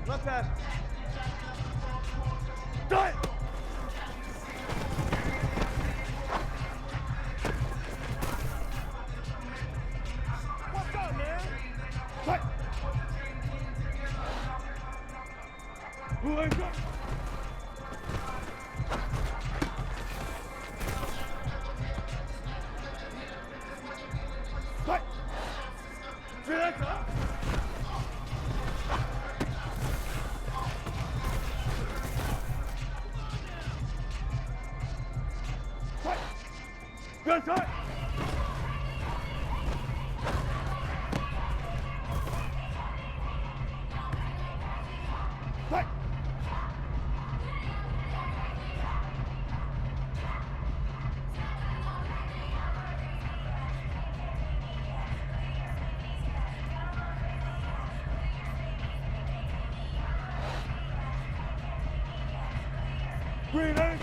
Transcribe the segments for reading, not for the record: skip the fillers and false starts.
Left pass. Done. What's up, man? Cut. Who ain't got? Cut. Relax up. Good time. Fight. Green egg.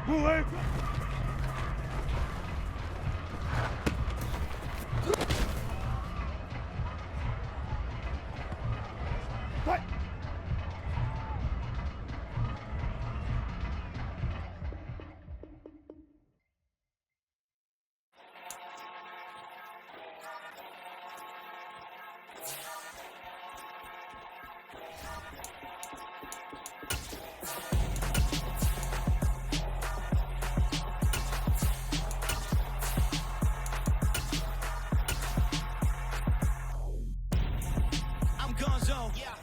Blue egg. Fight.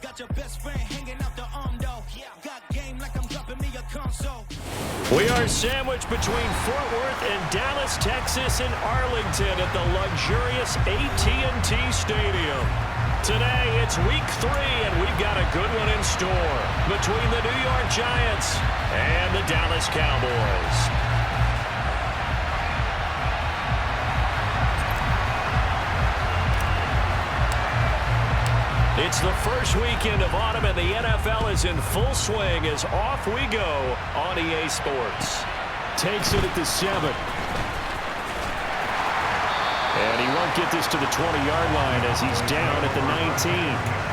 Got your best friend hanging out the arm though. Got game like I'm dropping me a console. We are sandwiched between Fort Worth and Dallas, Texas, and Arlington at the luxurious AT&T Stadium. Today, it's week 3, and we've got a good one in store between the New York Giants and the Dallas Cowboys. It's the first weekend of autumn, and the NFL is in full swing as off we go on EA Sports. Takes it at the 7. And he won't get this to the 20-yard line as he's down at the 19.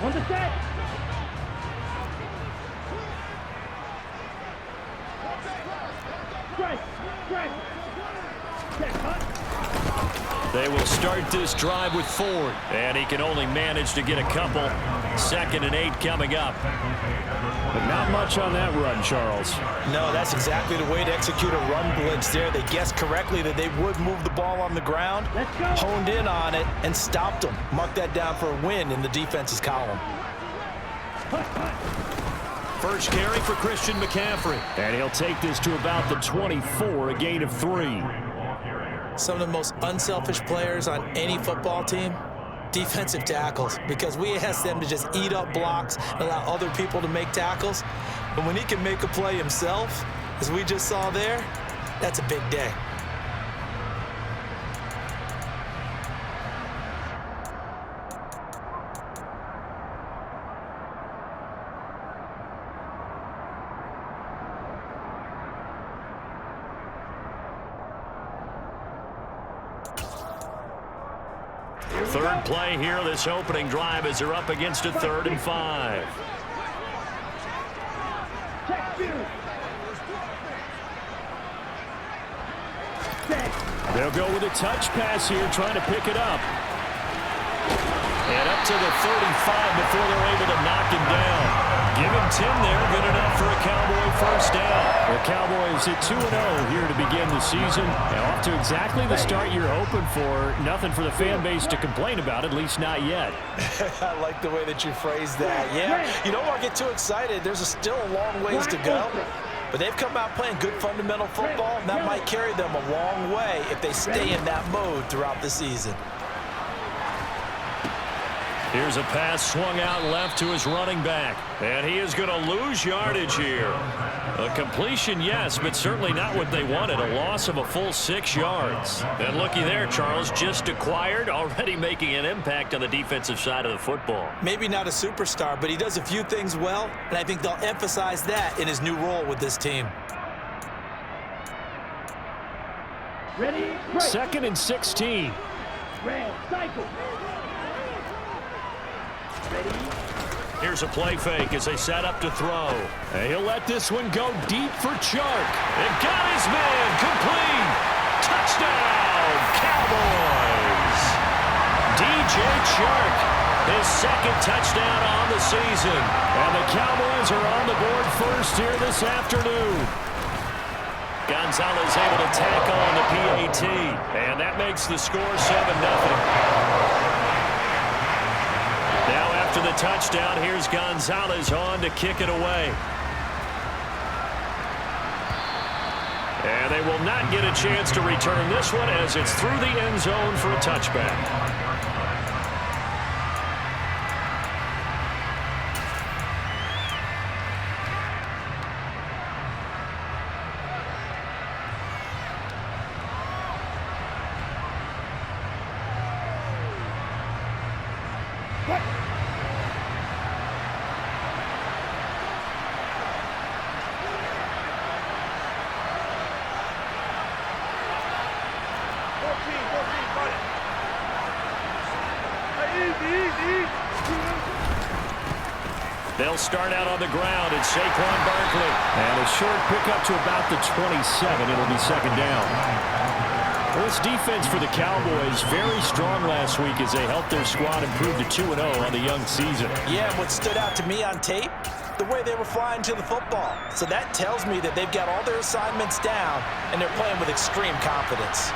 On the set. They will start this drive with Ford, and he can only manage to get a couple. 2nd and 8 coming up. But not much on that run, Charles. No, that's exactly the way to execute a run blitz there. They guessed correctly that they would move the ball on the ground, honed in on it, and stopped them. Mark that down for a win in the defense's column. First carry for Christian McCaffrey. And he'll take this to about the 24, a gain of 3. Some of the most unselfish players on any football team, defensive tackles, because we ask them to just eat up blocks and allow other people to make tackles. But when he can make a play himself, as we just saw there, that's a big day. Third play here, this opening drive, as they're up against a 3rd and 5. They'll go with a touch pass here, trying to pick it up. And up to the 35 before they're able to knock him down. Give him 10 there, good enough for a Cowboy first down. The Cowboys at 2-0 here to begin the season. And off to exactly the start you're hoping for. Nothing for the fan base to complain about, at least not yet. I like the way that you phrased that. Yeah, you don't want to get too excited. There's still a long ways to go. But they've come out playing good fundamental football, and that might carry them a long way if they stay in that mode throughout the season. Here's a pass swung out left to his running back. And he is going to lose yardage here. A completion, yes, but certainly not what they wanted. A loss of a full 6 yards. And looky there, Charles, just acquired, already making an impact on the defensive side of the football. Maybe not a superstar, but he does a few things well, and I think they'll emphasize that in his new role with this team. Ready, break. 2nd and 16. Red, cycle. Ready. Here's a play fake as they set up to throw. And he'll let this one go deep for Chark. It got his man complete. Touchdown, Cowboys. DJ Chark, his 2nd touchdown on the season. And the Cowboys are on the board first here this afternoon. Gonzalez able to tackle on the PAT. And that makes the score 7-0. Now after the touchdown, here's Gonzalez on to kick it away. And they will not get a chance to return this one as it's through the end zone for a touchback. What? They'll start out on the ground, and Saquon Barkley. And a short pickup to about the 27. It'll be 2nd down. Well, this defense for the Cowboys very strong last week as they helped their squad improve to 2-0 on the young season. Yeah, and what stood out to me on tape, the way they were flying to the football. So that tells me that they've got all their assignments down, and they're playing with extreme confidence.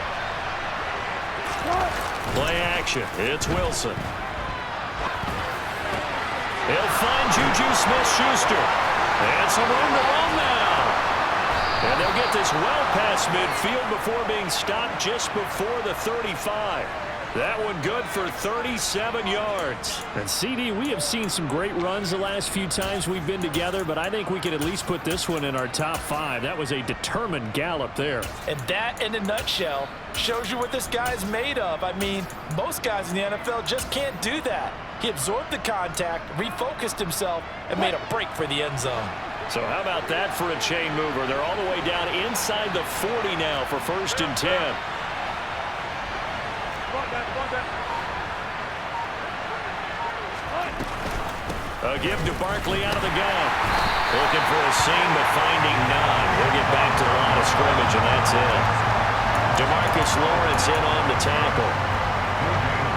Play action. It's Wilson. He'll find Juju Smith-Schuster. And some room to run now. And they'll get this well past midfield before being stopped just before the 35. That one good for 37 yards. And CD, we have seen some great runs the last few times we've been together, but I think we can at least put this one in our top 5. That was a determined gallop there. And that, in a nutshell, shows you what this guy's made of. I mean, most guys in the NFL just can't do that. He absorbed the contact, refocused himself, and made a break for the end zone. So how about that for a chain mover? They're all the way down inside the 40 now for 1st and 10. A give to Barkley out of the gun. Looking for a seam, but finding none. He'll get back to the line of scrimmage, and that's it. DeMarcus Lawrence in on the tackle.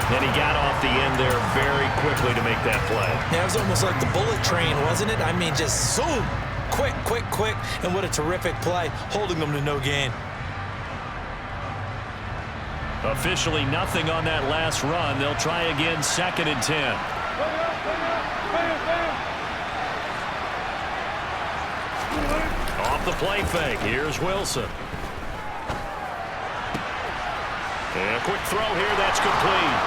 And he got off the end there very quickly to make that play. Yeah, it was almost like the bullet train, wasn't it? I mean, just zoom. Quick, quick, quick. And what a terrific play, holding them to no gain. Officially nothing on that last run. They'll try again, 2nd and 10. Off the play fake. Here's Wilson. And a quick throw here. That's complete.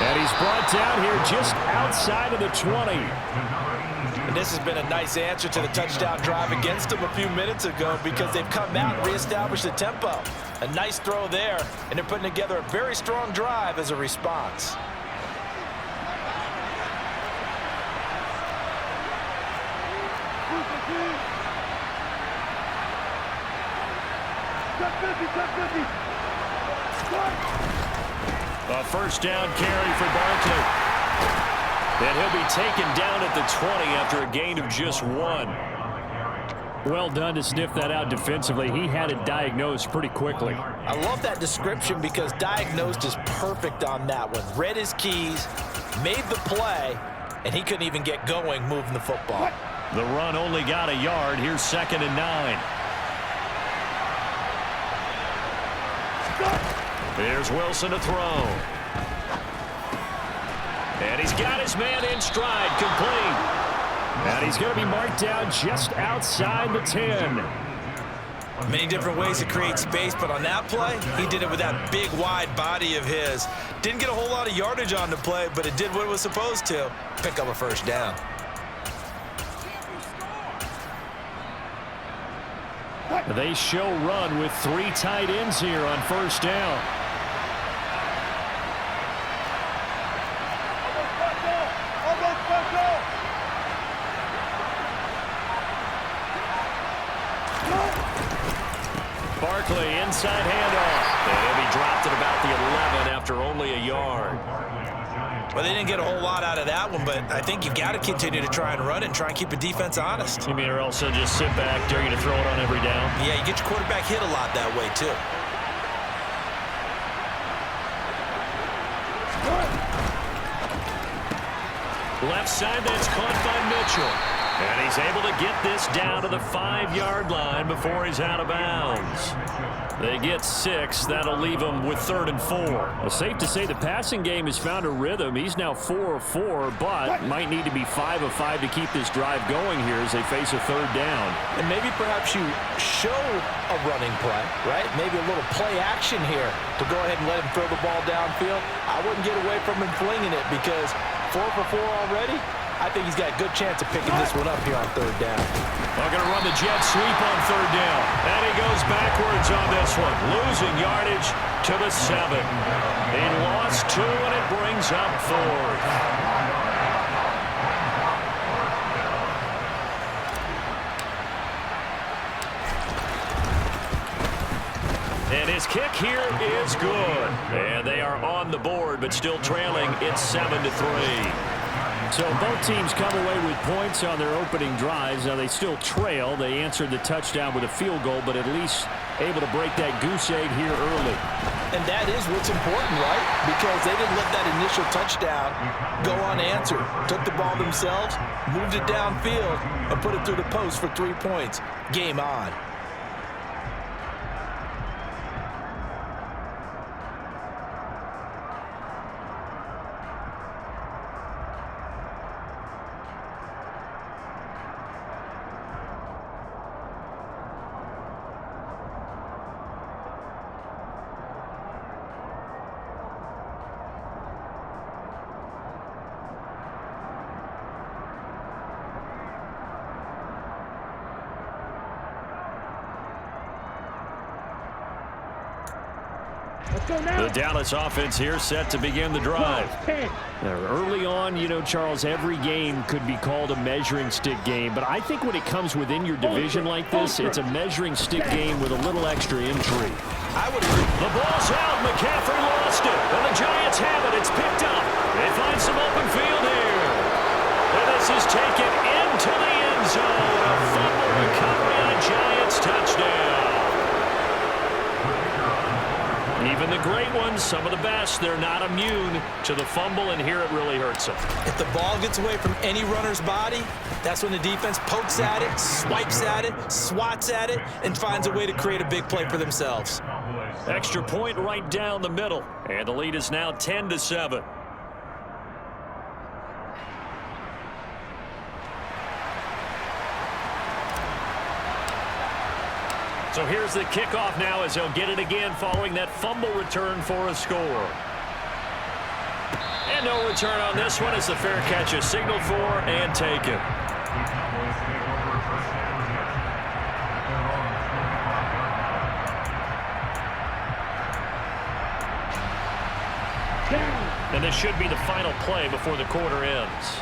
And he's brought down here just outside of the 20. And this has been a nice answer to the touchdown drive against them a few minutes ago because they've come out and reestablished the tempo. A nice throw there, and they're putting together a very strong drive as a response. A 1st down carry for Barkley. And he'll be taken down at the 20 after a gain of just 1. Well done to sniff that out defensively. He had it diagnosed pretty quickly. I love that description because diagnosed is perfect on that one. Read his keys, made the play, and he couldn't even get going moving the football. The run only got a yard. Here's 2nd and 9. Here's Wilson to throw. And he's got his man in stride, complete. And he's going to be marked down just outside the 10. Many different ways to create space, but on that play, he did it with that big, wide body of his. Didn't get a whole lot of yardage on the play, but it did what it was supposed to. Pick up a first down. They show run with 3 tight ends here on first down. Barkley, inside handoff. And he'll be dropped at about the 11 after only a yard. Well, they didn't get a whole lot out of that one, but I think you've got to continue to try and run it and try and keep the defense honest. You mean, or else they'll just sit back, dare you to throw it on every down? Yeah, you get your quarterback hit a lot that way, too. Left side, that's caught by Mitchell. And he's able to get this down to the 5-yard line before he's out of bounds. They get 6. That'll leave him with 3rd and 4. Well, safe to say the passing game has found a rhythm. He's now 4 of 4, but might need to be 5 of 5 to keep this drive going here as they face a 3rd down. And maybe perhaps you show a running play, right? Maybe a little play action here to go ahead and let him throw the ball downfield. I wouldn't get away from him flinging it because 4 for 4 already. I think he's got a good chance of picking this one up here on 3rd down. They're going to run the jet sweep on 3rd down. And he goes backwards on this one, losing yardage to the 7. He lost 2, and it brings up 4th. And his kick here is good. And they are on the board, but still trailing. It's 7-3. So both teams come away with points on their opening drives. Now they still trail. They answered the touchdown with a field goal, but at least able to break that goose egg here early. And that is what's important, right? Because they didn't let that initial touchdown go unanswered. Took the ball themselves, moved it downfield, and put it through the post for 3 points. Game on. The Dallas offense here set to begin the drive. Now, early on, you know, Charles, every game could be called a measuring stick game, but I think when it comes within your division like this, it's a measuring stick game with a little extra intrigue. I would agree. The ball's out. McCaffrey lost it. And the Giants have it. It's picked up. They find some open field here. And this is taken into the end zone. A fumble recovery on a Giants touchdown. Even the great ones, some of the best, they're not immune to the fumble, and here it really hurts them. If the ball gets away from any runner's body, that's when the defense pokes at it, swipes at it, swats at it, and finds a way to create a big play for themselves. Extra point right down the middle, and the lead is now 10-7. So here's the kickoff now as they'll get it again following that fumble return for a score. And no return on this one as the fair catch is signaled for and taken. And this should be the final play before the quarter ends.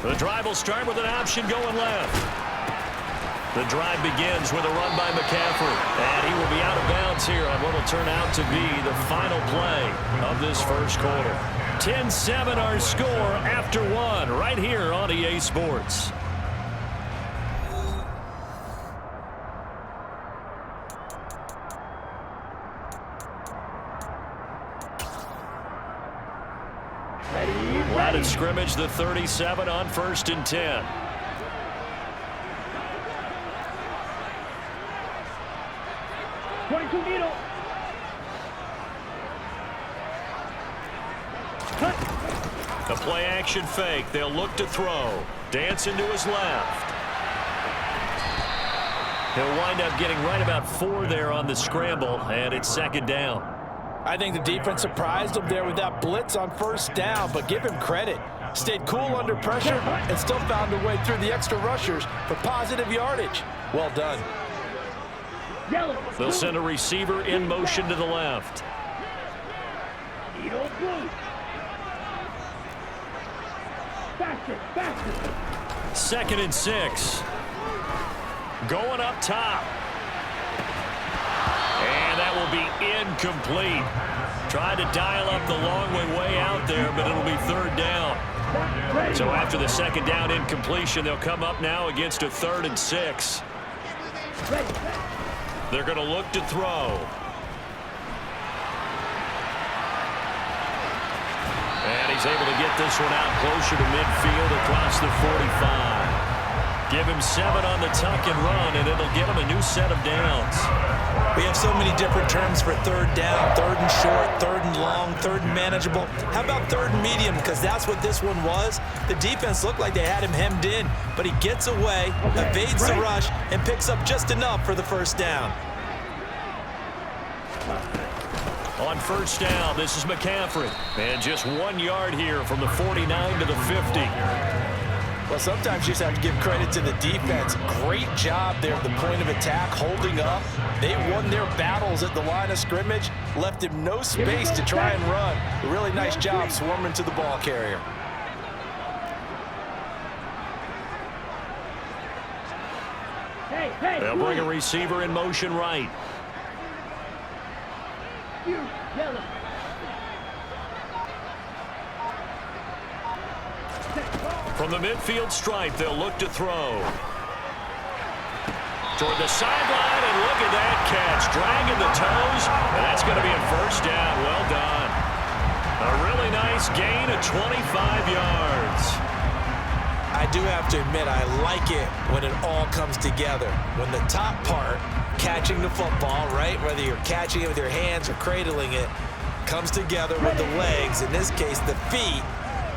The drive will start with an option going left. The drive begins with a run by McCaffrey. And he will be out of bounds here on what will turn out to be the final play of this first quarter. 10-7 our score after 1 right here on EA Sports. Line of scrimmage, the 37 on 1st and 10. A play-action fake. They'll look to throw. Dancing to his left. He'll wind up getting right about 4 there on the scramble, and it's 2nd down. I think the defense surprised him there with that blitz on 1st down, but give him credit. Stayed cool under pressure and still found a way through the extra rushers for positive yardage. Well done. They'll send a receiver in motion to the left. Faster, faster. 2nd and 6. Going up top. And that will be incomplete. Tried to dial up the long way out there, but it'll be 3rd down. So after the 2nd down incompletion, they'll come up now against a 3rd and 6. They're going to look to throw. And he's able to get this one out closer to midfield across the 45. Give him 7 on the tuck and run, and it'll get him a new set of downs. We have so many different terms for 3rd down, 3rd and short, 3rd and long, 3rd and manageable. How about 3rd and medium? Because that's what this one was. The defense looked like they had him hemmed in, but he gets away, evades the rush, and picks up just enough for the 1st down. On 1st down, this is McCaffrey. And just 1 yard here from the 49 to the 50. Well, sometimes you just have to give credit to the defense. Great job there at the point of attack, holding up. They won their battles at the line of scrimmage, left him no space to try and run. A really nice job swarming to the ball carrier. They'll bring a receiver in motion right. From the midfield stripe, they'll look to throw. Toward the sideline, and look at that catch. Dragging the toes, and that's going to be a 1st down. Well done. A really nice gain of 25 yards. I do have to admit, I like it when it all comes together. When the top part, catching the football, right, whether you're catching it with your hands or cradling it, comes together with the legs, in this case the feet,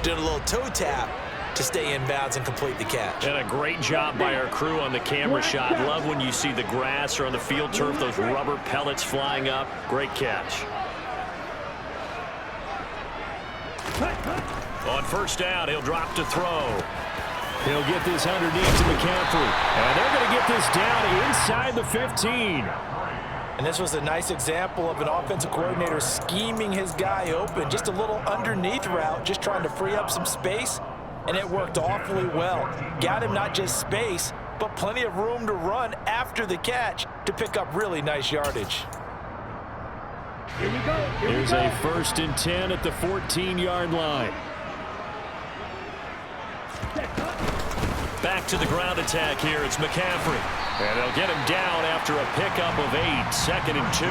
doing a little toe tap to stay in bounds and complete the catch. And a great job by our crew on the camera shot. Love when you see the grass or on the field turf, those rubber pellets flying up. Great catch. On 1st down, he'll drop to throw. He'll get this underneath to McCaffrey. And they're going to get this down inside the 15. And this was a nice example of an offensive coordinator scheming his guy open. Just a little underneath route, just trying to free up some space. And it worked awfully well. Got him not just space, but plenty of room to run after the catch to pick up really nice yardage. Here we go. Here's a 1st and 10 at the 14-yard line. Back to the ground attack here. It's McCaffrey. And they'll get him down after a pickup of 8. 2nd and 2.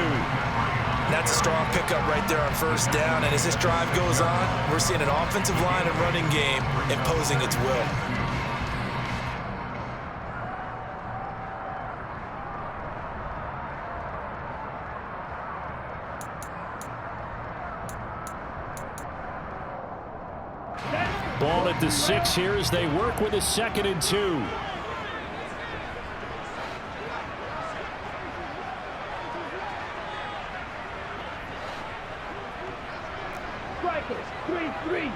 That's a strong pickup right there on 1st down. And as this drive goes on, we're seeing an offensive line and running game imposing its will. Ball at the 6 here as they work with a 2nd and 2. Strikers, 3-3.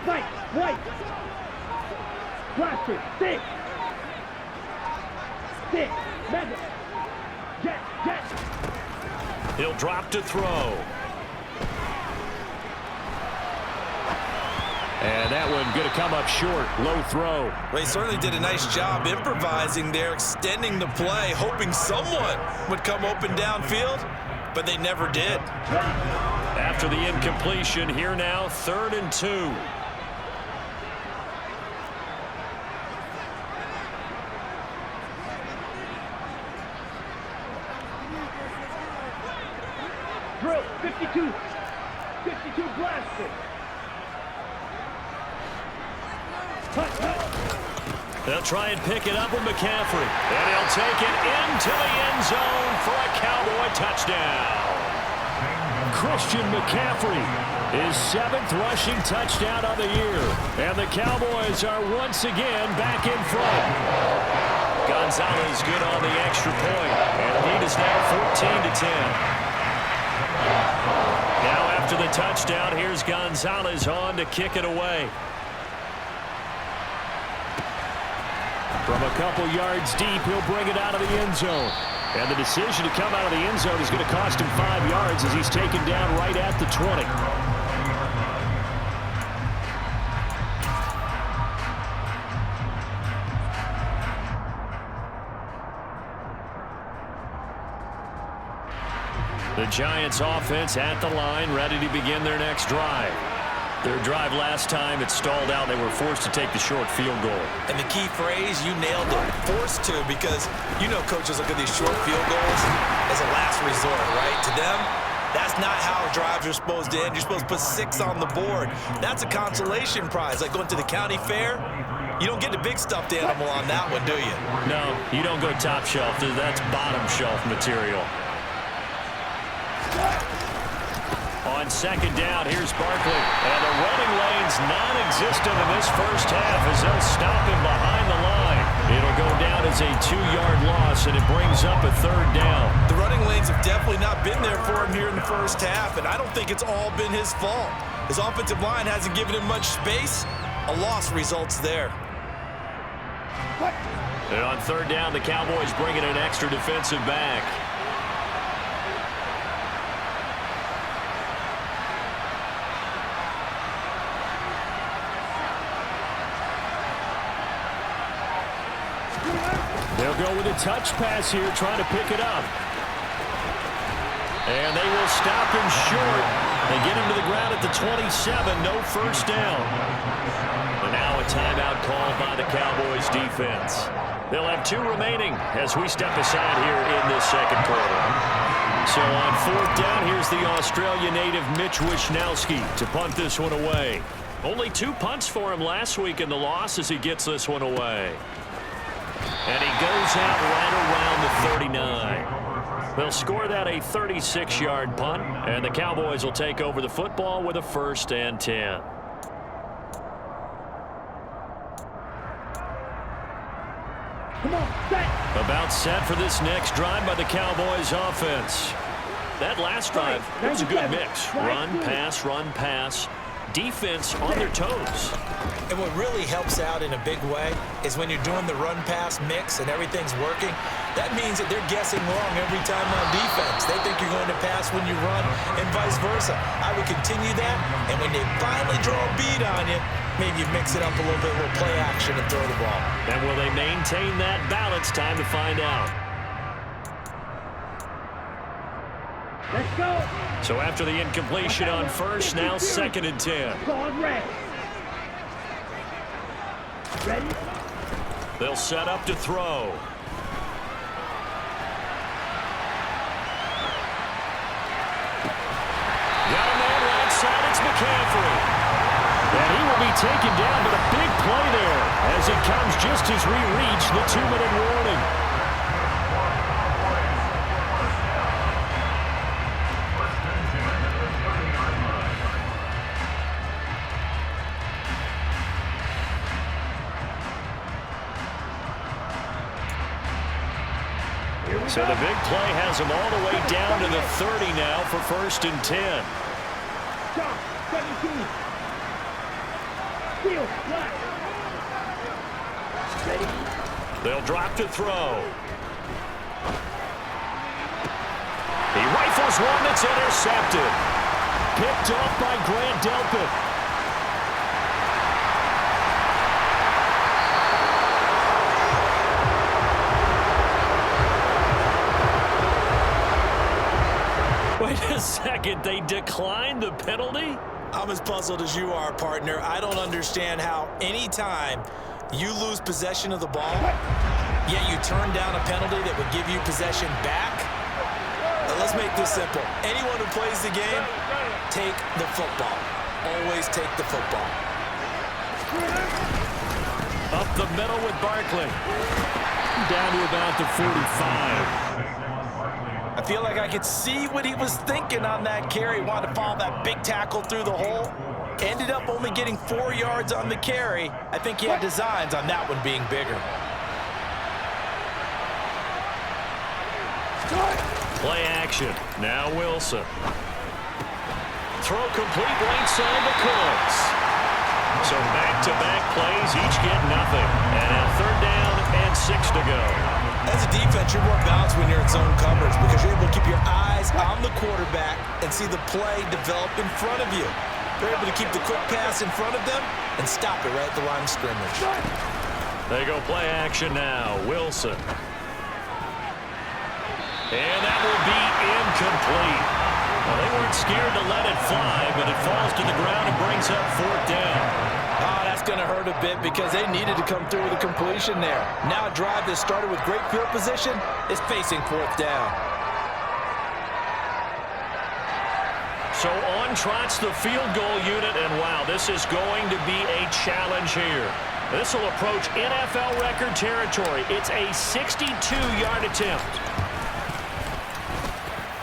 Fight, white. Blaster, 6. 6. Mega. Jet. He'll drop to throw. And that one going to come up short. Low throw. Well, he certainly did a nice job improvising there, extending the play, hoping someone would come open downfield, but they never did. After the incompletion, here now, 3rd and 2. Drill, 52. 52 blaster. They'll try and pick it up with McCaffrey. And he'll take it into the end zone for a Cowboy touchdown. Christian McCaffrey, his 7th rushing touchdown of the year. And the Cowboys are once again back in front. Gonzalez good on the extra point. And the lead is now 14-10. Now after the touchdown, here's Gonzalez on to kick it away. From a couple yards deep, he'll bring it out of the end zone. And the decision to come out of the end zone is going to cost him 5 yards as he's taken down right at the 20. The Giants offense at the line, ready to begin their next drive. Their drive last time, it stalled out. They were forced to take the short field goal. And the key phrase, you nailed it, forced to, because you know coaches look at these short field goals as a last resort, right? To them, that's not how drives are supposed to end. You're supposed to put 6 on the board. That's a consolation prize, like going to the county fair. You don't get the big stuffed animal on that one, do you? No, you don't go top shelf. That's bottom shelf material. On second down, here's Barkley. And the running lane's non-existent in this first half as they'll stop him behind the line. It'll go down as a 2-yard loss, and it brings up a 3rd down. The running lanes have definitely not been there for him here in the first half, and I don't think it's all been his fault. His offensive line hasn't given him much space. A loss results there. And on 3rd down, the Cowboys bring in an extra defensive back. They'll go with a touch pass here, trying to pick it up. And they will stop him short and get him to the ground at the 27. No first down. And now a timeout called by the Cowboys defense. They'll have 2 remaining as we step aside here in this second quarter. So on 4th down, here's the Australia native Mitch Wishnowsky to punt this one away. Only 2 punts for him last week in the loss as he gets this one away. And he goes out right around the 39. They'll score that a 36-yard punt, and the Cowboys will take over the football with a 1st and 10. Come on, set. About set for this next drive by the Cowboys offense. That last drive, it was a good mix. Run, pass. Defense on their toes. And what really helps out in a big way is when you're doing the run-pass mix and everything's working, that means that they're guessing wrong every time on defense. They think you're going to pass when you run and vice versa. I would continue that, and when they finally draw a bead on you, maybe you mix it up a little bit, a little play action and throw the ball. And will they maintain that balance? Time to find out. Let's go. So after the incompletion on 1st, now 2nd and 10. Going red. Ready? They'll set up to throw. Got a man right side, it's McCaffrey. And he will be taken down, but a big play there as it comes just as we reach the 2-minute warning. So the big play has him all the way down to the 30 now for 1st and 10. Jump, 17. Steal, left. Ready? They'll drop to throw. He rifles one that's intercepted. Picked off by Grant Delpit. Wait a second, they declined the penalty? I'm as puzzled as you are, partner. I don't understand how any time you lose possession of the ball, yet you turn down a penalty that would give you possession back. Now, let's make this simple. Anyone who plays the game, take the football. Always take the football. Up the middle with Barkley. Down to about the 45. I feel like I could see what he was thinking on that carry. Wanted to follow that big tackle through the hole. Ended up only getting 4 yards on the carry. I think he had designs on that one being bigger. Play action. Now Wilson. Throw complete right side to Cooks. So back-to-back plays, each get nothing. And now 3rd down and 6 to go. As a defense, you're more balanced when you're in zone coverage because you're able to keep your eyes on the quarterback and see the play develop in front of you. They're able to keep the quick pass in front of them and stop it right at the line of scrimmage. They go play action now. Wilson. And that will be incomplete. Well, they weren't scared to let it fly, but it falls to the ground and brings up 4th down. Oh, that's going to hurt a bit because they needed to come through with a completion there. Now a drive that started with great field position is facing 4th down. So on trots the field goal unit, and wow, this is going to be a challenge here. This will approach NFL record territory. It's a 62-yard attempt.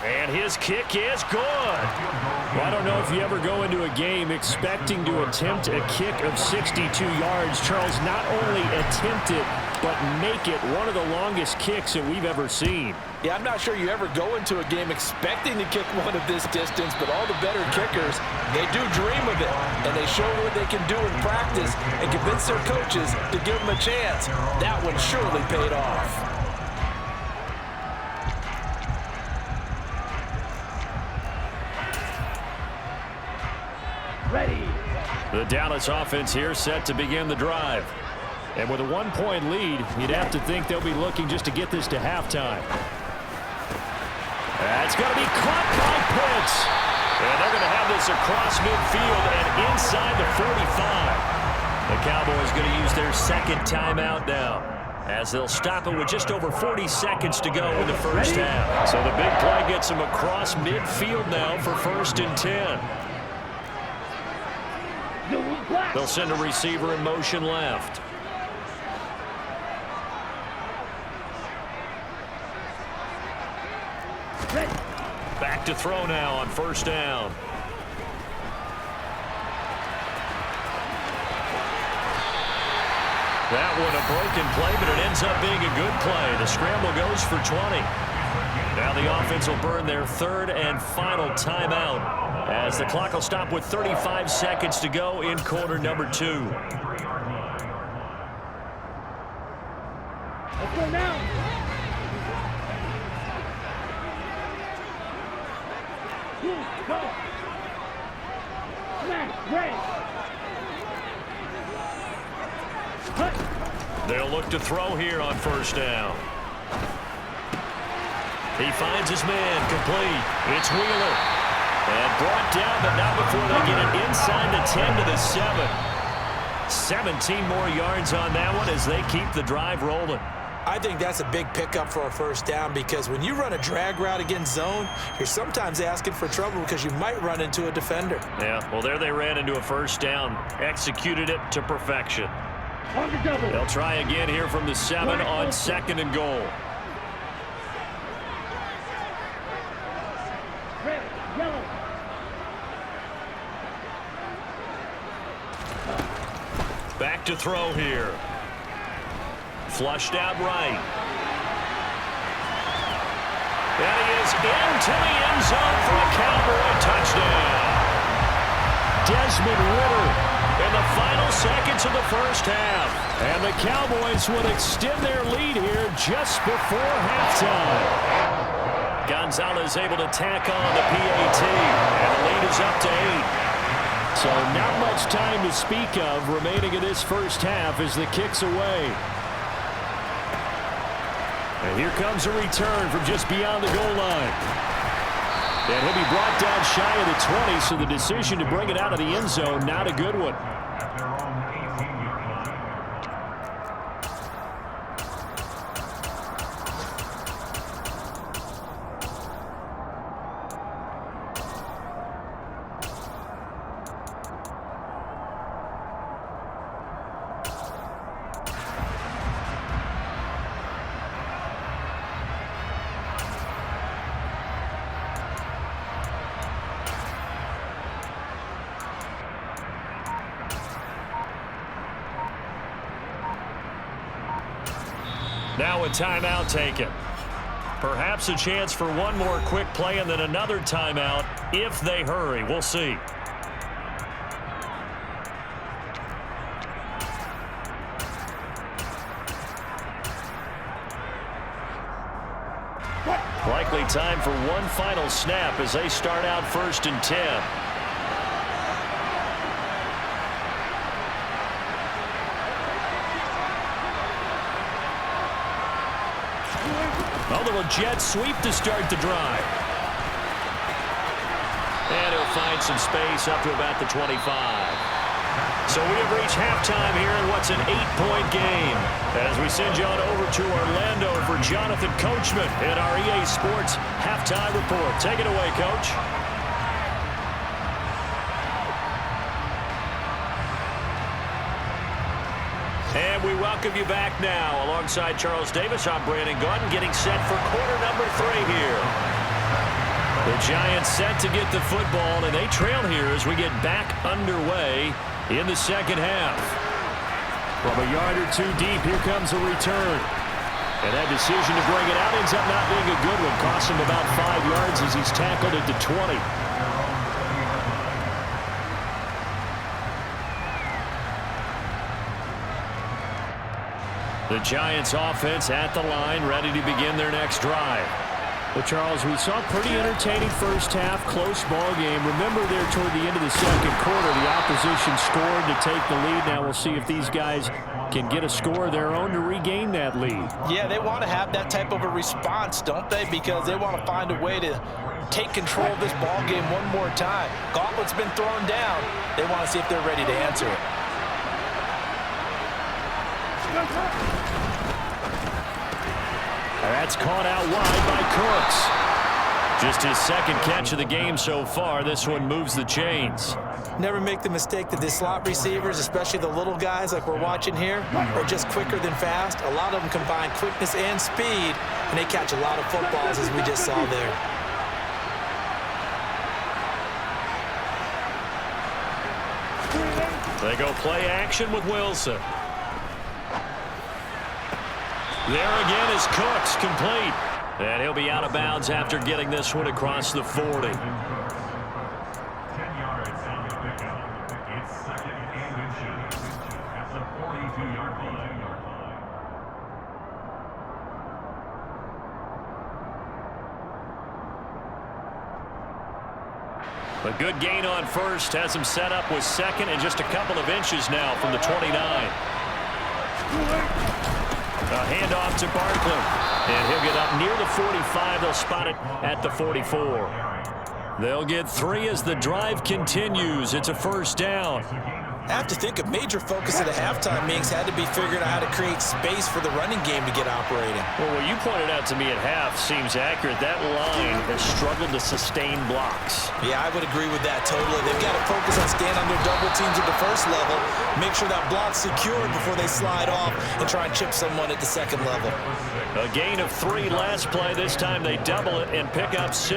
And his kick is good. Well, I don't know if you ever go into a game expecting to attempt a kick of 62 yards. Charles, not only attempt it, but make it one of the longest kicks that we've ever seen. Yeah, I'm not sure you ever go into a game expecting to kick one of this distance, but all the better kickers, they do dream of it, and they show what they can do in practice and convince their coaches to give them a chance. That one surely paid off. Ready. The Dallas offense here set to begin the drive. And with a 1-point lead, you'd have to think they'll be looking just to get this to halftime. That's going to be caught by Pitts. And they're going to have this across midfield and inside the 45. The Cowboys going to use their 2nd timeout now, as they'll stop it with just over 40 seconds to go in the first half. So the big play gets them across midfield now for 1st and 10. They'll send a receiver in motion left. Back to throw now on 1st down. That one a broken play, but it ends up being a good play. The scramble goes for 20. Now the offense will burn their 3rd and final timeout, as the clock will stop with 35 seconds to go in quarter number 2. Let's go now. Go. Smash. Break. They'll look to throw here on 1st down. He finds his man complete. It's Wheeler. And brought down, but not before they get it inside the 10 to the 7. 17 more yards on that one as they keep the drive rolling. I think that's a big pickup for a 1st down because when you run a drag route against zone, you're sometimes asking for trouble because you might run into a defender. Yeah, well, there they ran into a 1st down. Executed it to perfection. On the double. They'll try again here from the 7 on 2nd and goal. Red, yellow. Back to throw here. Flushed out right. And he is into the end zone for a Cowboy touchdown. Desmond Ridder In the final seconds of the first half. And the Cowboys would extend their lead here just before halftime. Gonzalez able to tack on the PAT. And the lead is up to 8. So not much time to speak of remaining in this first half as the kick's away. And here comes a return from just beyond the goal line. And he'll be brought down shy of the 20, so the decision to bring it out of the end zone, not a good one. Now a timeout taken. Perhaps a chance for one more quick play and then another timeout if they hurry. We'll see. Likely time for one final snap as they start out 1st and 10. A little jet sweep to start the drive. And he'll find some space up to about the 25. So we have reached halftime here in what's an 8-point game. As we send you on over to Orlando for Jonathan Coachman in our EA Sports Halftime Report. Take it away, Coach. And we welcome you back now. Alongside Charles Davis, I'm Brandon Gordon, getting set for quarter number 3 here. The Giants set to get the football, and they trail here as we get back underway in the second half. From a yard or two deep, here comes a return. And that decision to bring it out ends up not being a good one. Costs him about 5 yards as he's tackled at the 20. The Giants offense at the line, ready to begin their next drive. Well, Charles, we saw a pretty entertaining first half, close ball game. Remember there toward the end of the second quarter, the opposition scored to take the lead. Now we'll see if these guys can get a score of their own to regain that lead. Yeah, they want to have that type of a response, don't they? Because they want to find a way to take control of this ball game one more time. Gauntlet's been thrown down. They want to see if they're ready to answer it. That's caught out wide by Cooks. Just his second catch of the game so far. This one moves the chains. Never make the mistake that the slot receivers, especially the little guys like we're watching here, are just quicker than fast. A lot of them combine quickness and speed, and they catch a lot of footballs, as we just saw there. They go play action with Wilson. There again is Cooks, complete. And he'll be out of bounds after getting this one across the 40. 10 yards and you'll pick up. It's 2nd and inches. That's a 42-yard line. A good gain on first has him set up with second and just a couple of inches now from the 29. A handoff to Barkley. And he'll get up near the 45. They'll spot it at the 44. They'll get 3 as the drive continues. It's a first down. I have to think a major focus of the halftime meetings had to be figuring out how to create space for the running game to get operating. Well, what you pointed out to me at half seems accurate. That line has struggled to sustain blocks. Yeah, I would agree with that totally. They've got to focus on staying under double teams at the first level, make sure that block's secured before they slide off and try and chip someone at the second level. A gain of 3 last play. This time they double it and pick up 6.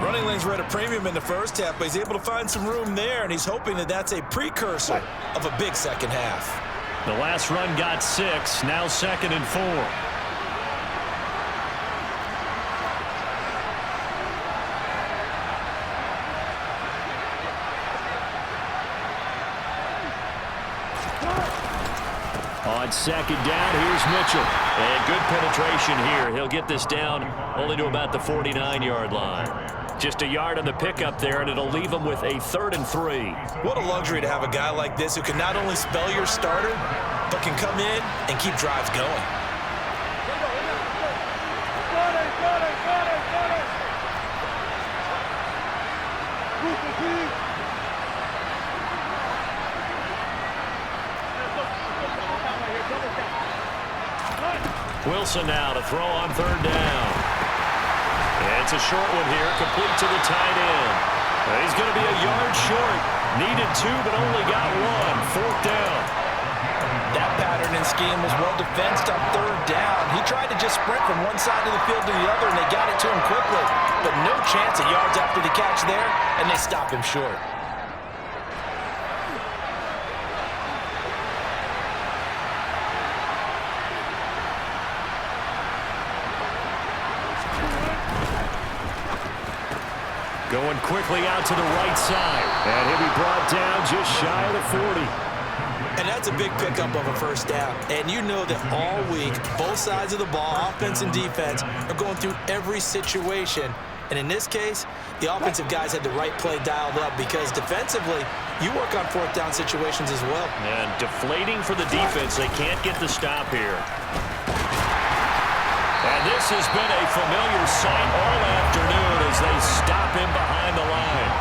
Running lanes were at a premium in the first half, but he's able to find some room there, and he's hoping that that's a precursor of a big second half. The last run got 6. Now 2nd and 4. On 2nd down, here's Mitchell. And good penetration here. He'll get this down only to about the 49-yard line. Just a yard on the pickup there, and it'll leave him with a 3rd and 3. What a luxury to have a guy like this who can not only spell your starter, but can come in and keep drives going. Wilson now to throw on 3rd down. It's a short one here, complete to the tight end. He's going to be a yard short. Needed 2, but only got 1. 4th down. That pattern and scheme was well defensed on 3rd down. He tried to just sprint from one side of the field to the other, and they got it to him quickly. But no chance of yards after the catch there, and they stop him short. Going quickly out to the right side. And he'll be brought down just shy of the 40. And that's a big pickup of a first down. And you know that all week, both sides of the ball, offense and defense, are going through every situation. And in this case, the offensive guys had the right play dialed up because defensively, you work on fourth down situations as well. And deflating for the defense. They can't get the stop here. And this has been a familiar sight all afternoon as they stop him behind the line.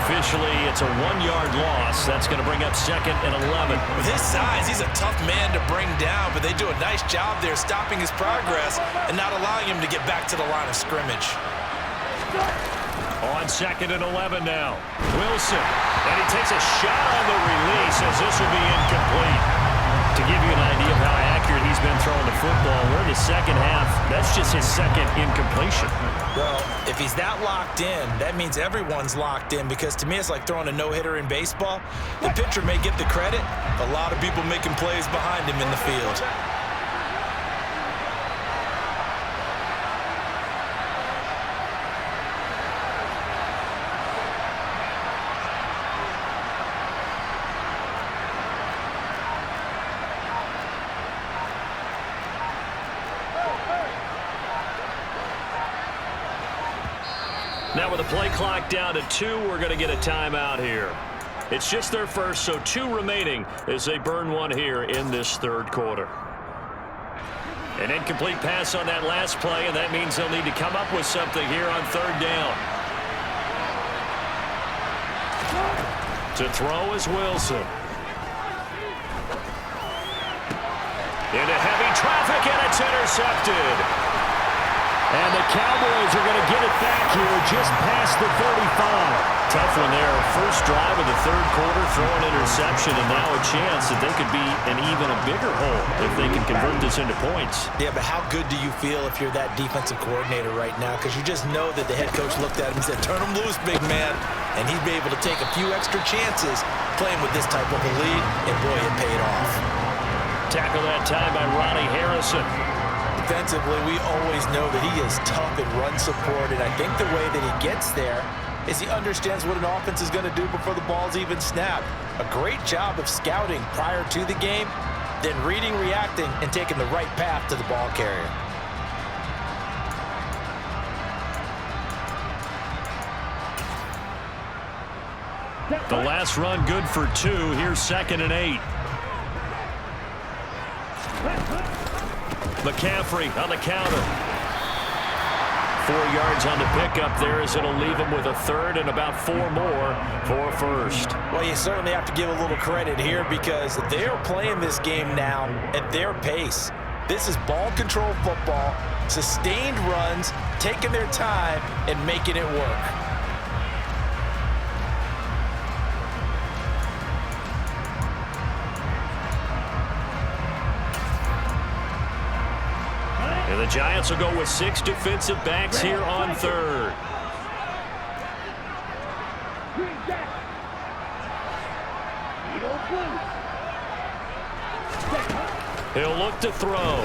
Officially, it's a 1-yard loss. That's going to bring up 2nd and 11. With his size, he's a tough man to bring down, but they do a nice job there stopping his progress and not allowing him to get back to the line of scrimmage. On 2nd and 11 now. Wilson. And he takes a shot on the release as this will be incomplete. To give you an idea of how accurate he's been throwing the football, we're in the second half. That's just his 2nd incompletion. Well, if he's that locked in, that means everyone's locked in because to me it's like throwing a no-hitter in baseball. The pitcher may get the credit. A lot of people making plays behind him in the field. Now with the play clock down to 2, we're going to get a timeout here. It's just their first, so 2 remaining as they burn one here in this 3rd quarter. An incomplete pass on that last play, and that means they'll need to come up with something here on 3rd down. To throw is Wilson. Into heavy traffic, and it's intercepted. And the Cowboys are going to get it back here just past the 35. Tough one there. First drive of the 3rd quarter, throw an interception, and now a chance that they could be an even a bigger hole if they can convert this into points. Yeah, but how good do you feel if you're that defensive coordinator right now? Because you just know that the head coach looked at him and said, turn him loose, big man. And he'd be able to take a few extra chances playing with this type of a lead, and boy, it paid off. Tackle that time by Ronnie Harrison. Defensively, we always know that he is tough in run support, and I think the way that he gets there is he understands what an offense is going to do before the ball's even snapped. A great job of scouting prior to the game, then reading, reacting, and taking the right path to the ball carrier. The last run good for 2. Here's 2nd and 8. McCaffrey on the counter. 4 yards on the pickup there as it'll leave him with a 3rd and about 4 more for a 1st. Well, you certainly have to give a little credit here because they're playing this game now at their pace. This is ball control football, sustained runs, taking their time, and making it work. And the Giants will go with 6 defensive backs here on 3rd. He'll look to throw.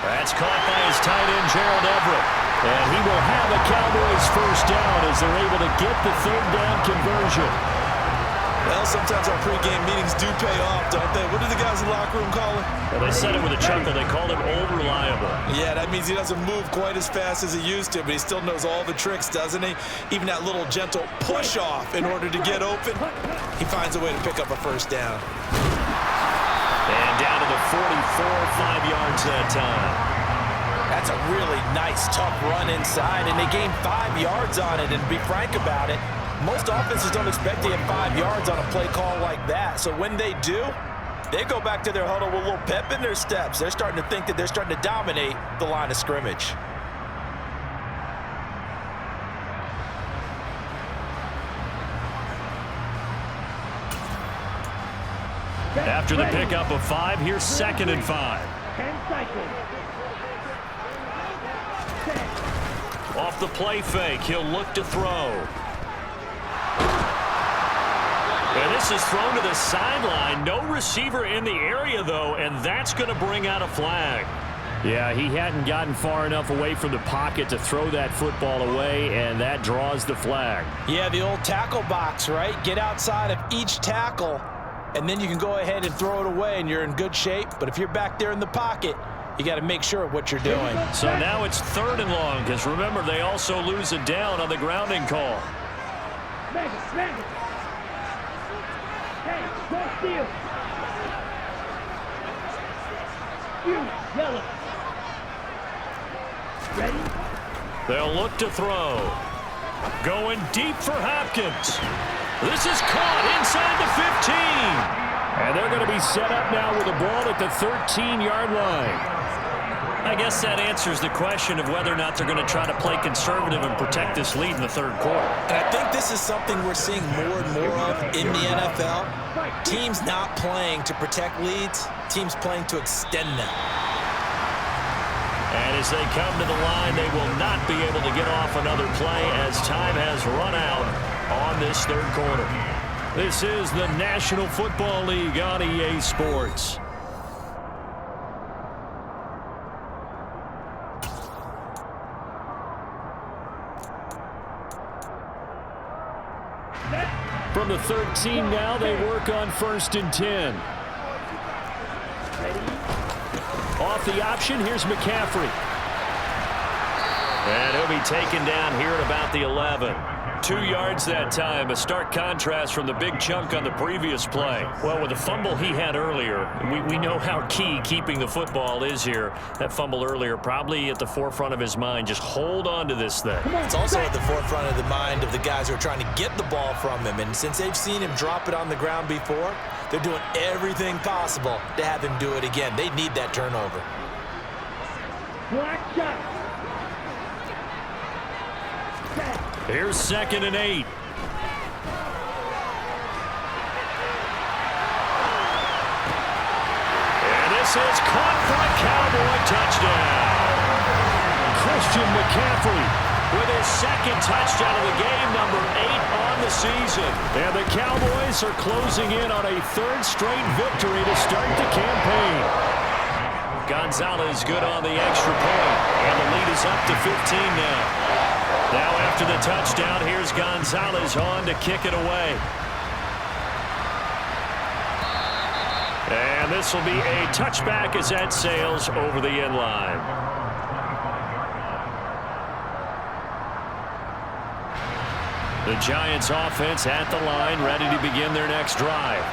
That's caught by his tight end, Gerald Everett. And he will have a Cowboys first down as they're able to get the 3rd down conversion. Well, sometimes our pregame meetings do pay off, don't they? What do the guys in the locker room call him? Well, they said it with a chuckle. They called him old reliable. Yeah, that means he doesn't move quite as fast as he used to, but he still knows all the tricks, doesn't he? Even that little gentle push-off in order to get open. He finds a way to pick up a first down. And down to the 44, 5 yards that time. That's a really nice, tough run inside, and they gained 5 yards on it. And to be frank about it, most offenses don't expect to get 5 yards on a play call like that. So when they do, they go back to their huddle with a little pep in their steps. They're starting to think that they're starting to dominate the line of scrimmage. After the pickup of 5, here's 2nd and 5. 10 cycles. Off the play fake, he'll look to throw. And this is thrown to the sideline. No receiver in the area, though, and that's going to bring out a flag. Yeah, he hadn't gotten far enough away from the pocket to throw that football away, and that draws the flag. Yeah, the old tackle box, right? Get outside of each tackle, and then you can go ahead and throw it away, and you're in good shape. But if you're back there in the pocket, you got to make sure of what you're doing. So now it's 3rd and long, because remember, they also lose it down on the grounding call. Smack it, smack it. Hey, don't steal. You, yellow. Ready? They'll look to throw. Going deep for Hopkins. This is caught inside the 15. And they're going to be set up now with a ball at the 13-yard line. I guess that answers the question of whether or not they're going to try to play conservative and protect this lead in the 3rd quarter. And I think this is something we're seeing more and more of in the NFL. Teams not playing to protect leads, teams playing to extend them. And as they come to the line, they will not be able to get off another play as time has run out on this 3rd quarter. This is the National Football League on EA Sports. From the 13 now, they work on 1st and 10. Off the option, here's McCaffrey. And he'll be taken down here at about the 11. 2 yards that time, a stark contrast from the big chunk on the previous play. Well, with the fumble he had earlier, we know how key keeping the football is here. That fumble earlier probably at the forefront of his mind. Just hold on to this thing. It's also at the forefront of the mind of the guys who are trying to get the ball from him. And since they've seen him drop it on the ground before, they're doing everything possible to have him do it again. They need that turnover. Black shot. Here's 2nd and 8. And this is caught for a Cowboy touchdown. Christian McCaffrey with his 2nd touchdown of the game, number 8 on the season. And the Cowboys are closing in on a 3rd straight victory to start the campaign. Gonzalez good on the extra point, and the lead is up to 15 now. Now after the touchdown, here's Gonzalez on to kick it away. And this will be a touchback as that sails over the end line. The Giants offense at the line, ready to begin their next drive.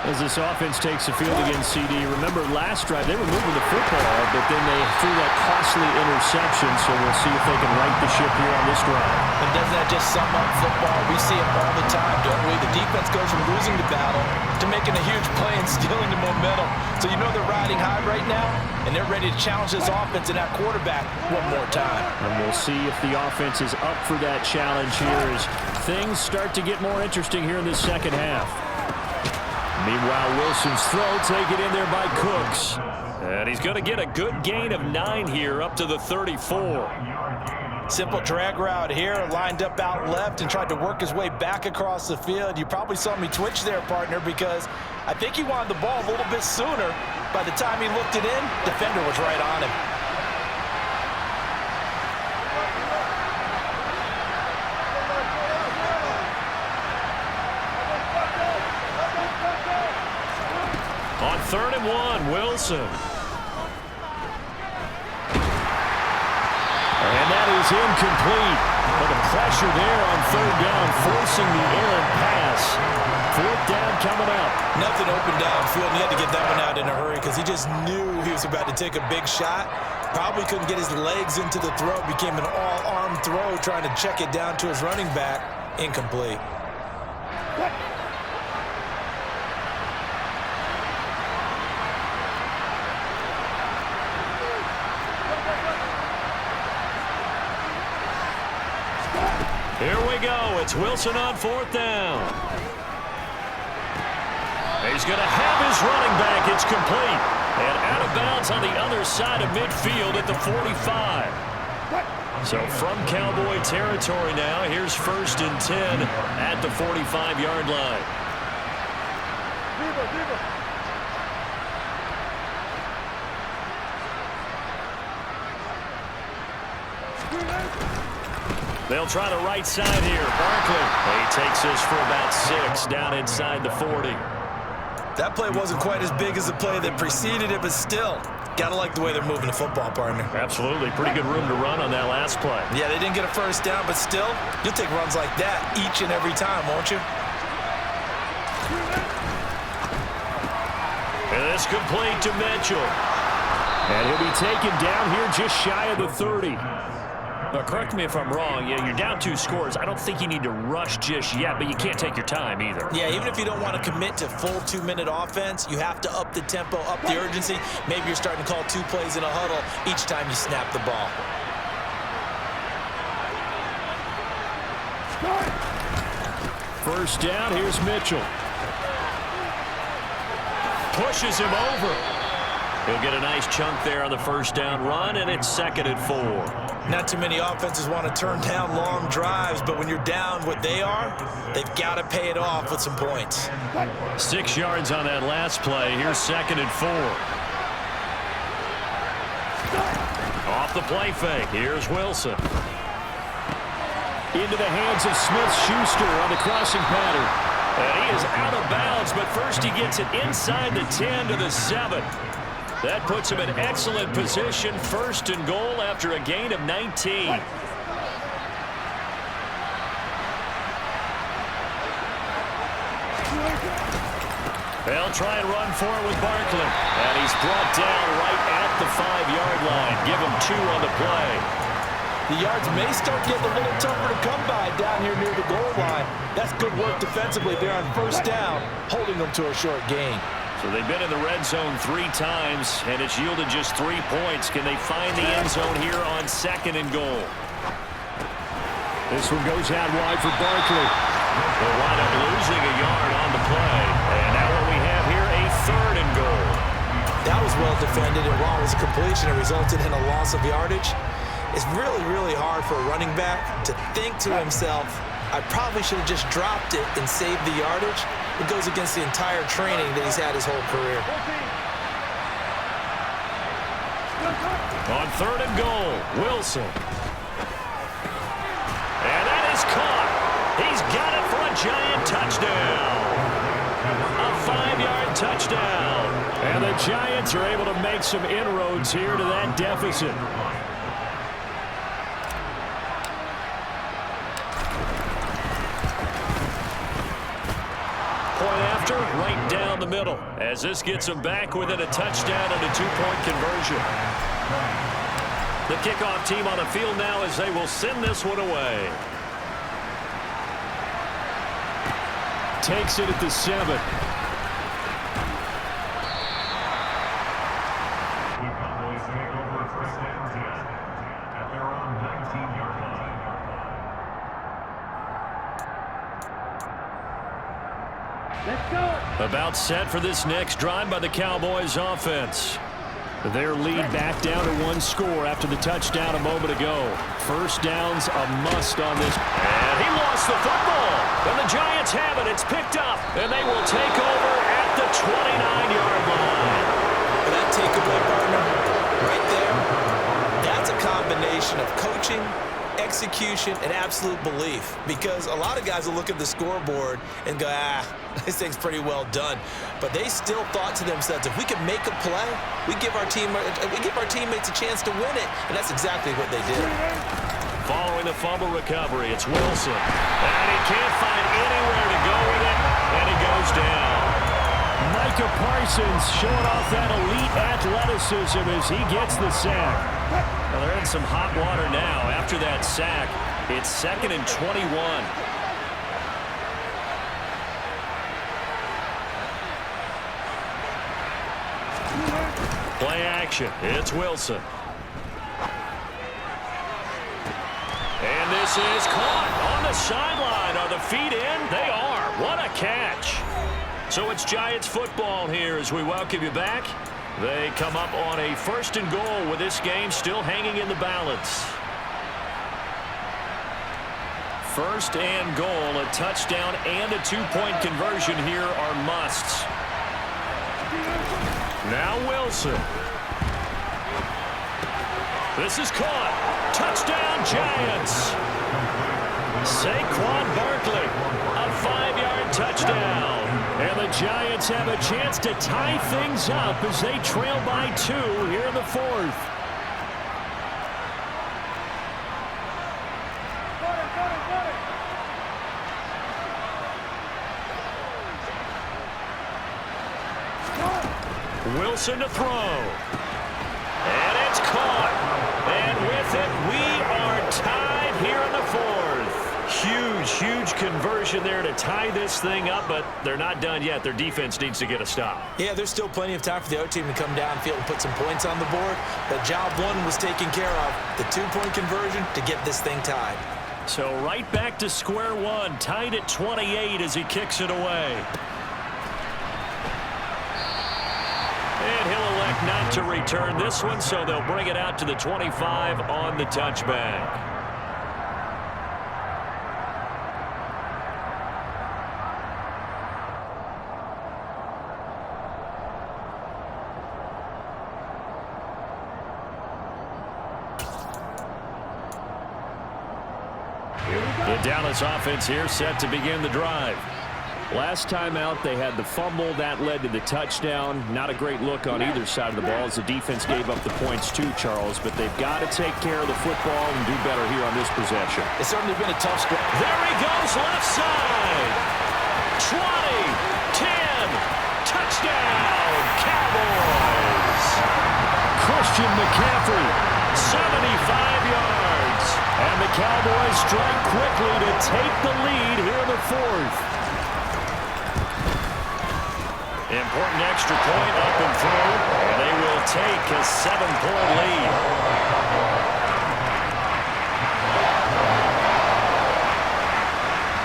As this offense takes the field against CD, remember last drive they were moving the football, but then they threw that costly interception, so we'll see if they can right the ship here on this drive. And doesn't that just sum up football? We see it all the time, don't we? The defense goes from losing the battle to making a huge play and stealing the momentum. So you know they're riding high right now, and they're ready to challenge this offense and that quarterback one more time. And we'll see if the offense is up for that challenge here as things start to get more interesting here in this 2nd half. Meanwhile, Wilson's throw taken in there by Cooks. And he's going to get a good gain of 9 here up to the 34. Simple drag route here, lined up out left and tried to work his way back across the field. You probably saw me twitch there, partner, because I think he wanted the ball a little bit sooner. By the time he looked it in, defender was right on him. On 3rd and 1, Wilson. And that is incomplete. But the pressure there on 3rd down, forcing the errant pass. 4th down coming up. Nothing open downfield, and he had to get that one out in a hurry because he just knew he was about to take a big shot. Probably couldn't get his legs into the throw. Became an all-arm throw, trying to check it down to his running back. Incomplete. Here we go. It's Wilson on 4th down. He's going to have his running back. It's complete. And out of bounds on the other side of midfield at the 45. So from Cowboy territory now, here's 1st and 10 at the 45-yard line. They'll try the right side here. Barkley. He takes this for about 6 down inside the 40. That play wasn't quite as big as the play that preceded it, but still, gotta like the way they're moving the football, partner. Absolutely. Pretty good room to run on that last play. Yeah, they didn't get a first down, but still, you'll take runs like that each and every time, won't you? And this complete to Mitchell. And he'll be taken down here just shy of the 30. Now, correct me if I'm wrong. Yeah, you're down 2 scores. I don't think you need to rush just yet, but you can't take your time either. Yeah, even if you don't want to commit to full 2-minute offense, you have to up the tempo, up the urgency. Maybe you're starting to call 2 plays in a huddle each time you snap the ball. First down, here's Mitchell. Pushes him over. He'll get a nice chunk there on the first down run, and it's 2nd and 4. Not too many offenses want to turn down long drives, but when you're down what they are, they've got to pay it off with some points. 6 yards on that last play. Here's 2nd and 4. Off the play fake. Here's Wilson. Into the hands of Smith-Schuster on the crossing pattern. And he is out of bounds, but first he gets it inside the 10 to the 7. That puts him in excellent position. 1st and goal after a gain of 19. They'll try and run for it with Barkley. And he's brought down right at the 5-yard line. Give him 2 on the play. The yards may start getting a little tougher to come by down here near the goal line. That's good work defensively there on first down, holding them to a short gain. So they've been in the red zone 3 times, and it's yielded just 3 points. Can they find the end zone here on 2nd and goal? This one goes out wide for Barkley. They'll wind up losing a yard on the play. And now what we have here, a 3rd and goal. That was well defended, and while it was a completion, it resulted in a loss of yardage. It's really, really hard for a running back to think to himself, I probably should have just dropped it and saved the yardage. It goes against the entire training that he's had his whole career. On 3rd and goal, Wilson. And that is caught. He's got it for a Giant touchdown. A 5-yard touchdown. And the Giants are able to make some inroads here to that deficit. Point after, right down the middle, as this gets them back within a touchdown and a 2-point conversion. The kickoff team on the field now as they will send this one away. Takes it at the 7. The Cowboys take over first and 10 at their own 19-yard line. Let's go. About set for this next drive by the Cowboys offense. Their lead back down to 1 score after the touchdown a moment ago. First down's a must on this. And he lost the football. And the Giants have it. It's picked up. And they will take over at the 29-yard line. That takeaway, partner, right there, that's a combination of coaching, execution, and absolute belief. Because a lot of guys will look at the scoreboard and go, this thing's pretty well done. But they still thought to themselves, if we can make a play, we give our teammates a chance to win it. And that's exactly what they did. Following the fumble recovery, it's Wilson. And he can't find anywhere to go with it. And he goes down. Micah Parsons showing off that elite athleticism as he gets the sack. Well, they're in some hot water now after that sack. It's 2nd and 21. Play action. It's Wilson. And this is caught on the sideline. Are the feet in? They are. What a catch. So it's Giants football here as we welcome you back. They come up on a 1st and goal with this game still hanging in the balance. 1st and goal, a touchdown and a 2-point conversion here are musts. Now Wilson. This is caught. Touchdown, Giants. Saquon Barkley, a 5-yard touchdown. And the Giants have a chance to tie things up as they trail by 2 here in the 4th. Wilson to throw. And it's caught. And with it, we are tied here in the 4th. Huge conversion there to tie this thing up, but they're not done yet. Their defense needs to get a stop. Yeah, there's still plenty of time for the other team to come downfield and put some points on the board. But job 1 was taken care of. The 2-point conversion to get this thing tied. So right back to square one, tied at 28 as he kicks it away. And he'll elect not to return this one, so they'll bring it out to the 25 on the touchback. The Dallas offense here set to begin the drive. Last time out, they had the fumble. That led to the touchdown. Not a great look on either side of the ball as the defense gave up the points too, Charles. But they've got to take care of the football and do better here on this possession. It's certainly been a tough stretch. There he goes, left side. 20, 10, touchdown, Cowboys. Christian McCaffrey, 75 yards. and the Cowboys strike quickly to take the lead here in the 4th. Important extra point up and through, and they will take a 7-point lead.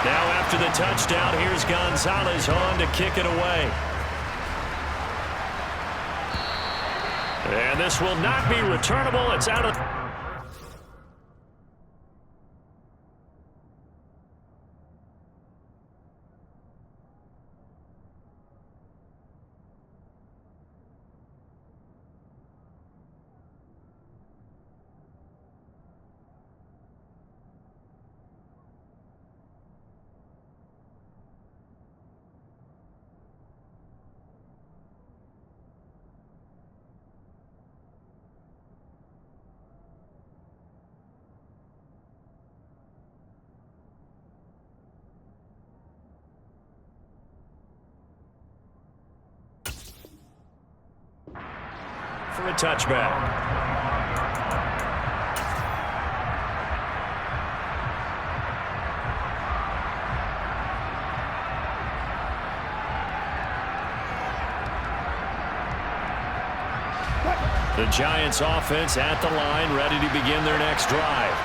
Now after the touchdown, here's Gonzalez on to kick it away. And this will not be returnable. It's out of... for a touchback. The Giants offense at the line, ready to begin their next drive.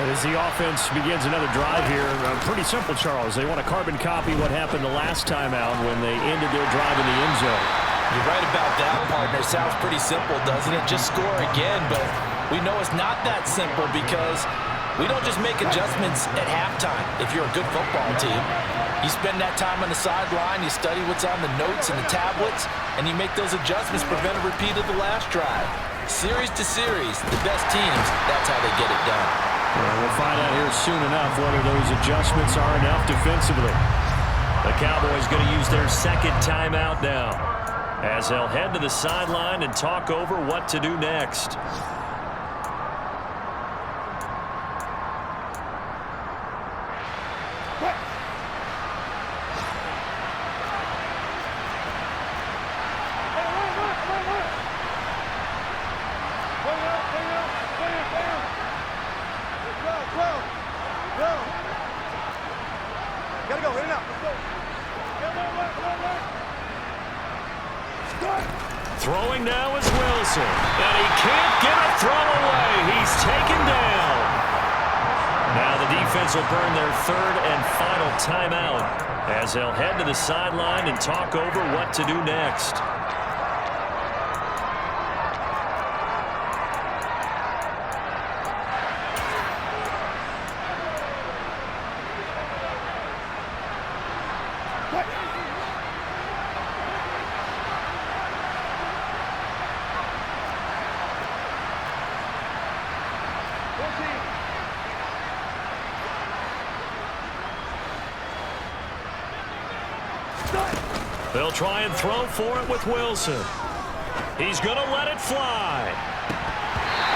As the offense begins another drive here, pretty simple, Charles. They want to carbon copy what happened the last time out when they ended their drive in the end zone. You're right about that, partner. Sounds pretty simple, doesn't it? Just score again, but we know it's not that simple because we don't just make adjustments at halftime if you're a good football team. You spend that time on the sideline, you study what's on the notes and the tablets, and you make those adjustments, prevent a repeat of the last drive. Series to series, the best teams, that's how they get it done. Well, we'll find out here soon enough whether those adjustments are enough defensively. The Cowboys going to use their second timeout now, as they'll head to the sideline and talk over what to do next. Throwing now is Wilson, and he can't get a throw away. He's taken down. Now the defense will burn their third and final timeout as they'll head to the sideline and talk over what to do next. They'll try and throw for it with Wilson. He's going to let it fly.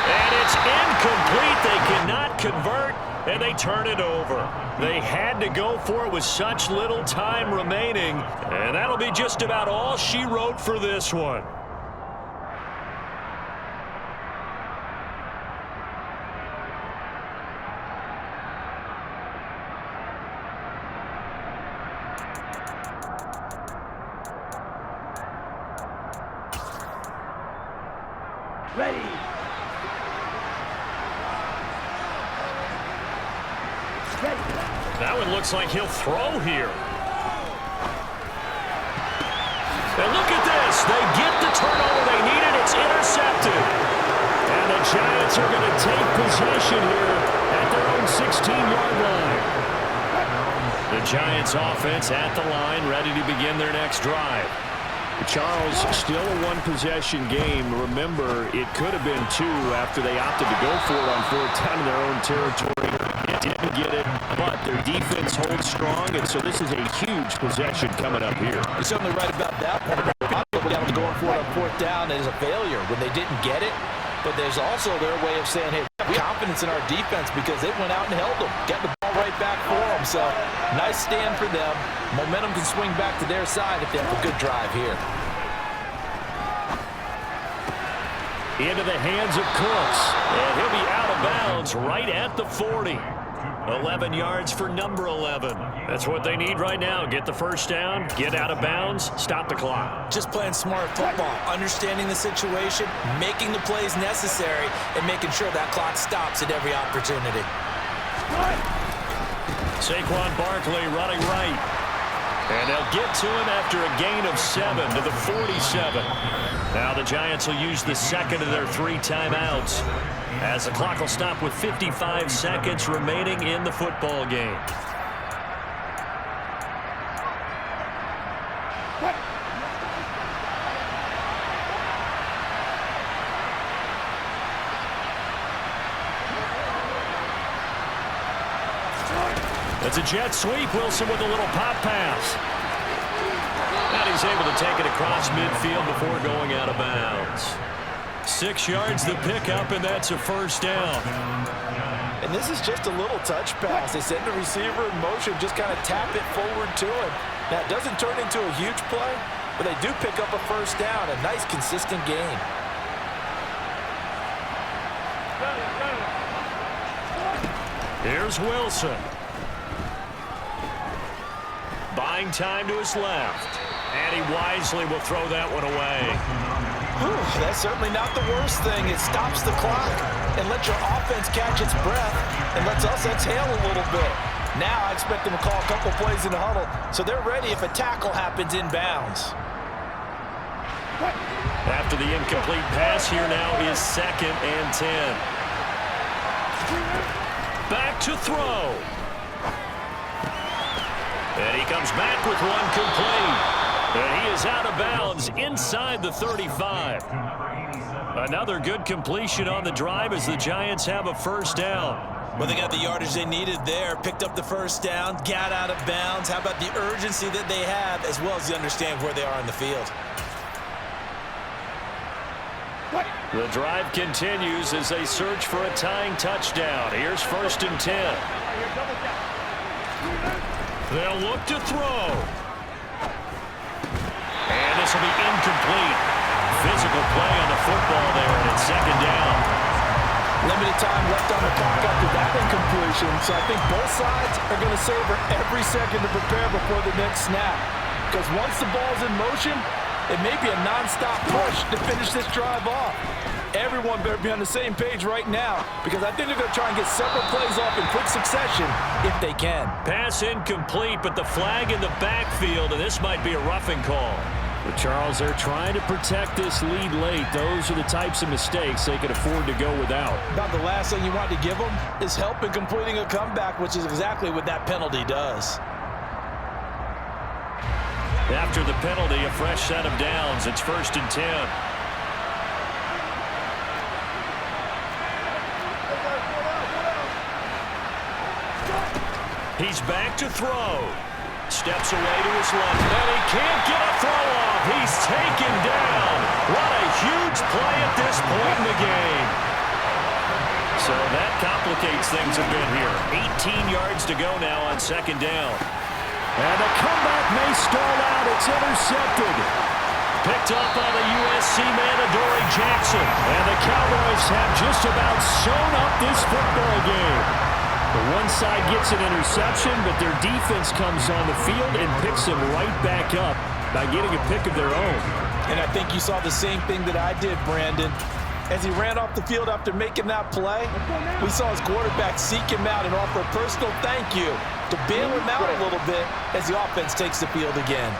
And it's incomplete. They cannot convert, and they turn it over. They had to go for it with such little time remaining, and that'll be just about all she wrote for this one. Ready. That one looks like he'll throw here. And look at this. They get the turnover they needed. It's intercepted. And the Giants are going to take possession here at their own 16-yard line. The Giants offense at the line, ready to begin their next drive. Charles, still a one-possession game. Remember, it could have been two after they opted to go for it on fourth down in their own territory. They didn't get it, but their defense holds strong, and so this is a huge possession coming up here. You're certainly right about that one. Probably able to go for it on fourth down is a failure when they didn't get it. But there's also their way of saying, hey, we have confidence in our defense because they went out and held them, get the ball right back for them. So nice stand for them. Momentum can swing back to their side if they have a good drive here. Into the hands of Cooks, and he'll be out of bounds right at the 40. 11 yards for number 11. That's what they need right now. Get the first down, get out of bounds, stop the clock. Just playing smart football, understanding the situation, making the plays necessary, and making sure that clock stops at every opportunity. Saquon Barkley running right. And they'll get to him after a gain of 7 to the 47. Now the Giants will use the second of their 3 timeouts as the clock will stop with 55 seconds remaining in the football game. It's a jet sweep. Wilson with a little pop pass. And he's able to take it across midfield before going out of bounds. 6 yards the pickup, and that's a first down. And this is just a little touch pass. They send the receiver in motion, just kind of tap it forward to him. Now, it doesn't turn into a huge play, but they do pick up a first down. A nice, consistent gain. Here's Wilson. Buying time to his left. And he wisely will throw that one away. That's certainly not the worst thing. It stops the clock and lets your offense catch its breath and lets us exhale a little bit. Now I expect them to call a couple plays in the huddle so they're ready if a tackle happens inbounds. After the incomplete pass, here now is 2nd and 10. Back to throw. And he comes back with one complete. And he is out of bounds inside the 35. Another good completion on the drive as the Giants have a first down. Well, they got the yardage they needed there, picked up the first down, got out of bounds. How about the urgency that they have as well as they understand where they are in the field? The drive continues as they search for a tying touchdown. Here's 1st and 10. They'll look to throw. And this will be incomplete. Physical play on the football there, and it's 2nd down. Limited time left on the clock after that incompletion, so I think both sides are going to savor every second to prepare before the next snap. Because once the ball's in motion, it may be a non-stop push to finish this drive off. Everyone better be on the same page right now because I think they're going to try and get several plays off in quick succession if they can. Pass incomplete, but the flag in the backfield, and this might be a roughing call. But Charles, they're trying to protect this lead late. Those are the types of mistakes they can afford to go without. About the last thing you want to give them is help in completing a comeback, which is exactly what that penalty does. After the penalty, a fresh set of downs. It's 1st and 10. He's back to throw. Steps away to his left, and he can't get a throw off. He's taken down. What a huge play at this point in the game. So that complicates things a bit here. 18 yards to go now on second down. And the comeback may stall out. It's intercepted. Picked up by the USC man, Adoree Jackson. And the Cowboys have just about sewn up this football game. The one side gets an interception, but their defense comes on the field and picks them right back up by getting a pick of their own. And I think you saw the same thing that I did, Brandon. As he ran off the field after making that play, we saw his quarterback seek him out and offer a personal thank you to bail him out a little bit as the offense takes the field again.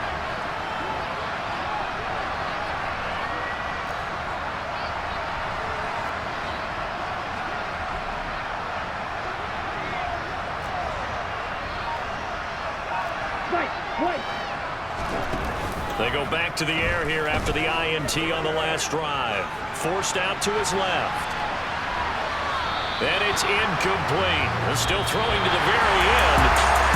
They go back to the air here after the INT on the last drive. Forced out to his left. And it's incomplete. They're still throwing to the very end.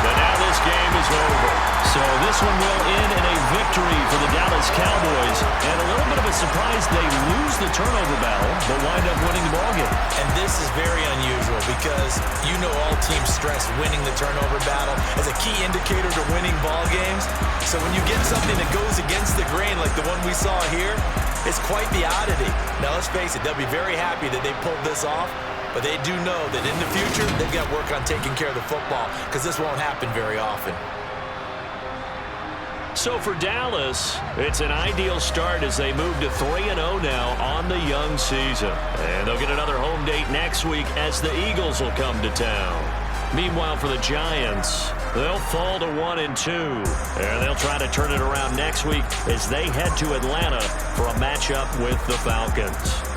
But now this game is over. So this one will end in a victory for the Dallas Cowboys. And a little bit of a surprise, they lose the turnover battle, but wind up winning the ballgame. And this is very unusual because you know all teams stress winning the turnover battle as a key indicator to winning ball games. So when you get something that goes against the grain like the one we saw here, it's quite the oddity. Now let's face it, they'll be very happy that they pulled this off, but they do know that in the future they've got to work on taking care of the football because this won't happen very often. So for Dallas, it's an ideal start as they move to 3-0 now on the young season. And they'll get another home date next week as the Eagles will come to town. Meanwhile, for the Giants, they'll fall to 1-2. And they'll try to turn it around next week as they head to Atlanta for a matchup with the Falcons.